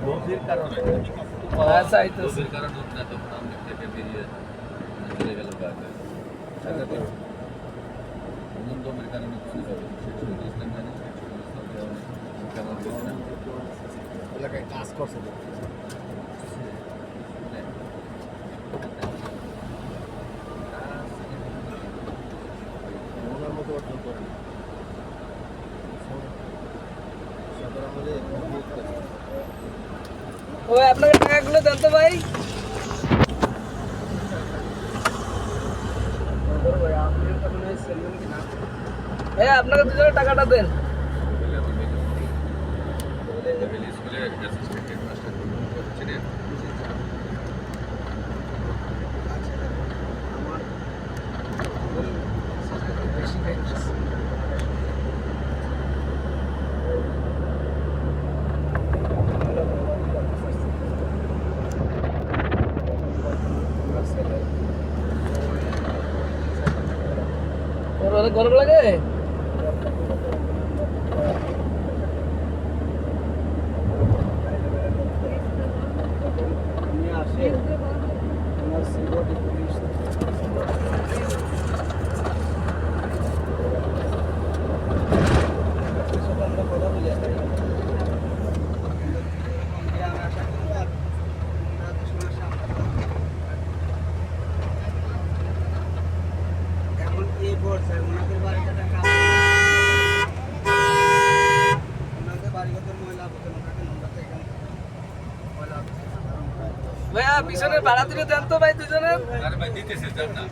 লোভের কারণে আচ্ছা এই তো লোভের কারণে না তখন আমি থেকে বেরিয়ে চলে গেল বাইরে সাথে তো দমের কারণে কিছু যাবে শেখুল ইসলাম জানি শেখুল ইসলাম কেমন গেছিলাম এলাকায় কাজ করছে ওনার মতো অর্জন করেন ওই আপনাকে টাকাগুলো দেন তো ভাই। হ্যাঁ আপনাকে দুজনে টাকাটা দেন। স্কুলের অ্যাসিস্ট্যান্ট হেডমাস্টার ছিলেন গরম লাগে ভাইয়া পিছনের ভাড়া দিলে দেন তো ভাই দুজনের। আরে ভাই দিতেছে যান না